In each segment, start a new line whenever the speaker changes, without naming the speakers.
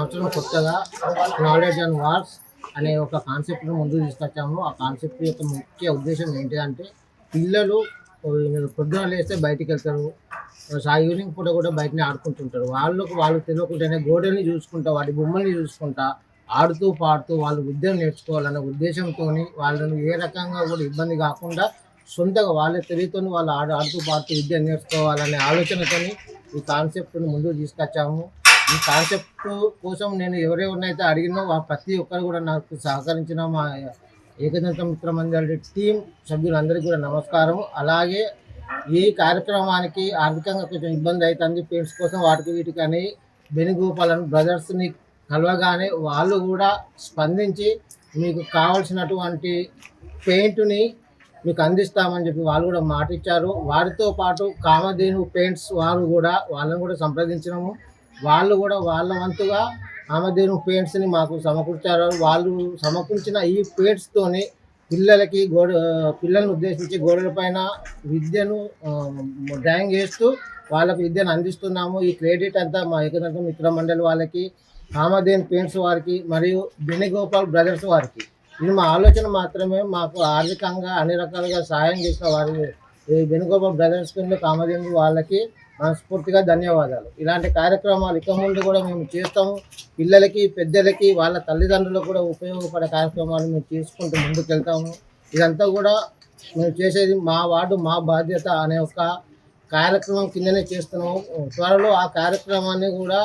సంవత్సరం కొత్తగా knowledge and wars అనే ఒక కాన్సెప్ట్ను ముందుకు తీసుకొచ్చాము. ఆ కాన్సెప్ట్ యొక్క ముఖ్య ఉద్దేశం ఏంటిదంటే పిల్లలు పొద్దున లేస్తే బయటికి వెళ్తారు, ఈవినింగ్ పూట కూడా బయటనే ఆడుకుంటుంటారు. వాళ్ళు తెలియకుండానే గోడల్ని చూసుకుంటా, వాటి బొమ్మల్ని చూసుకుంటా, ఆడుతూ పాడుతూ వాళ్ళు విద్యను నేర్చుకోవాలనే ఉద్దేశంతో వాళ్ళని ఏ రకంగా కూడా ఇబ్బంది కాకుండా సొంతగా వాళ్ళ తెలివితోని వాళ్ళు ఆడుతూ పాడుతూ విద్య నేర్చుకోవాలనే ఆలోచనతో ఈ కాన్సెప్ట్ను ముందుకు తీసుకొచ్చాము. ఈ కాన్సెప్ట్ కోసం నేను ఎవరెవరినైతే అడిగినో ప్రతి ఒక్కరు కూడా నాకు సహకరించిన మా ఏకదంత మిత్ర మండలి టీం సభ్యులందరికీ కూడా నమస్కారం. అలాగే ఈ కార్యక్రమానికి ఆర్థికంగా కొంచెం ఇబ్బంది అవుతుంది పెయింట్స్ కోసం వాటికి వీటికి అని బెనుగోపాలన్ బ్రదర్స్ని కలవగానే వాళ్ళు కూడా స్పందించి మీకు కావాల్సినటువంటి పెయింట్ని మీకు అందిస్తామని చెప్పి వాళ్ళు కూడా మాట ఇచ్చారు. వారితో పాటు కామధేను పెయింట్స్ వాళ్ళని కూడా సంప్రదించినాము. వాళ్ళు కూడా వాళ్ళ వంతుగా కామధేను పెయింట్స్ని మాకు సమకూర్చారు. వాళ్ళు సమకూర్చిన ఈ పెయింట్స్తోని పిల్లలను ఉద్దేశించి గోడలపైన విద్యను డ్రాయింగ్ చేస్తూ వాళ్ళకు విద్యను అందిస్తున్నాము. ఈ క్రెడిట్ అంతా మా ఏకదంత మిత్ర మండలి వాళ్ళకి, కామధేను పెయింట్స్ వారికి మరియు బెనిగోపాల్ బ్రదర్స్ వారికి. ఇది మా ఆలోచన మాత్రమే. మాకు ఆర్థికంగా అన్ని రకాలుగా సహాయం చేసిన వారి బెనిగోపాల్ బ్రదర్స్ కామధేను వాళ్ళకి మనస్ఫూర్తిగా ధన్యవాదాలు. ఇలాంటి కార్యక్రమాలు ఇక ముందు కూడా మేము చేస్తాము. పిల్లలకి, పెద్దలకి, వాళ్ళ తల్లిదండ్రులకు కూడా ఉపయోగపడే కార్యక్రమాలు మేము చేసుకుంటూ ముందుకు వెళ్తాము. ఇదంతా కూడా మేము చేసేది మా వార్డు మా బాధ్యత అనే ఒక కార్యక్రమం కిందనే చేస్తున్నాము. త్వరలో ఆ కార్యక్రమాన్ని కూడా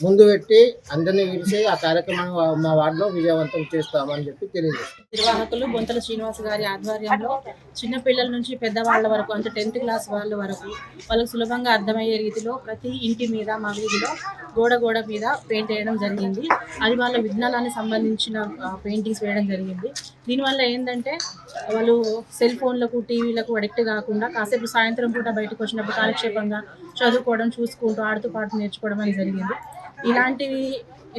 ముందు పెట్టి అందరినీ పిలిచి ఆ కార్యక్రమాన్ని మా వార్డులో విజయవంతం చేస్తామని చెప్పి తెలియజేస్తాం.
నిర్వాహకులు బొంతల శ్రీనివాస్ గారి ఆధ్వర్యంలో చిన్నపిల్లల నుంచి పెద్దవాళ్ళ వరకు, అంటే 10th క్లాస్ వాళ్ళ వరకు వాళ్ళకు సులభంగా అర్థమయ్యే రీతిలో ప్రతి ఇంటి మీద మా వీధిలో గోడ మీద పెయింట్ వేయడం జరిగింది. అది వాళ్ళ విజ్ఞానానికి సంబంధించిన పెయింటింగ్స్ వేయడం జరిగింది. దీనివల్ల ఏంటంటే వాళ్ళు సెల్ ఫోన్లకు, టీవీలకు అడిక్ట్ కాకుండా కాసేపు సాయంత్రం పూట బయటకు వచ్చినప్పుడు కాలక్షేపంగా చదువుకోవడం, చూసుకుంటూ ఆడుతూ పాడుతూ నేర్చుకోవడం అని జరిగింది. ఇలాంటివి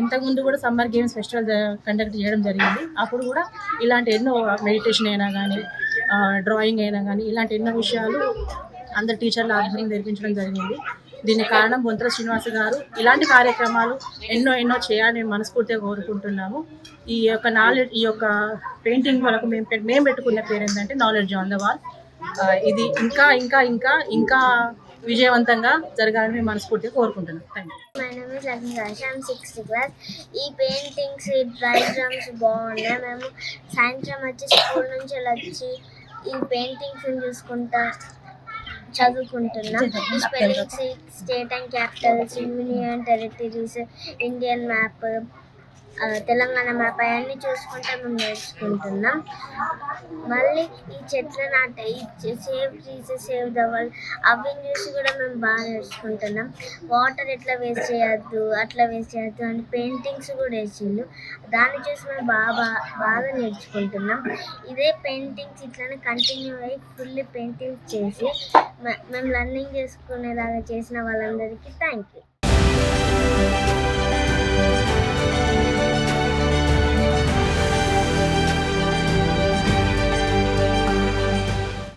ఇంతకుముందు కూడా సమ్మర్ గేమ్స్ ఫెస్టివల్ కండక్ట్ చేయడం జరిగింది. అప్పుడు కూడా ఇలాంటి ఎన్నో మెడిటేషన్ అయినా కానీ, డ్రాయింగ్ అయినా కానీ, ఇలాంటి ఎన్నో విషయాలు అందరు టీచర్ల ఆధ్వర్యం నేర్పించడం జరిగింది. దీనికి కారణం బొంతల శ్రీనివాస్ గారు. ఇలాంటి కార్యక్రమాలు ఎన్నో చేయాలని మనస్ఫూర్తిగా కోరుకుంటున్నాము. ఈ యొక్క పెయింటింగ్ వరకు మేము పెట్టుకున్న పేరు ఏంటంటే నాలెడ్జ్ ఆన్ ద వాల్. ఇది ఇంకా విజయవంతంగా జరగాలని మనస్ఫూర్తిగా కోరుకుంటున్నాను. Thank you.
My name is Lakshmi. I'm 6th class. ఈ పెయింటింగ్స్, ఈ డయాగ్రామ్స్ బాగున్నాయి. మేము సాయంత్రం వచ్చి స్కూల్ నుంచి వచ్చి ఈ పెయింటింగ్స్ చూసుకుంటా చదువుకుంటున్నాం. ఈ spellings, state and Capitals, union territories, Indian map, Telangana map అవన్నీ చూసుకుంటే మేము నేర్చుకుంటున్నాం. మళ్ళీ ఈ చెట్లు నాటే, ఈ save trees save the world అవి చూసి కూడా మేము బాగా నేర్చుకుంటున్నాం. వాటర్ ఎట్లా వేస్ట్ చేయొద్దు, అట్లా వేస్ట్ చేయొద్దు అని పెయింటింగ్స్ కూడా వేసిండు. దాన్ని చూసి మేము బాగా నేర్చుకుంటున్నాం. ఇదే పెయింటింగ్స్ ఇట్లానే కంటిన్యూ అయ్యి ఫుల్ పెయింటింగ్స్ చేసి మేము లర్నింగ్ చేసుకునేలాగా చేసిన వాళ్ళందరికీ థ్యాంక్ యూ.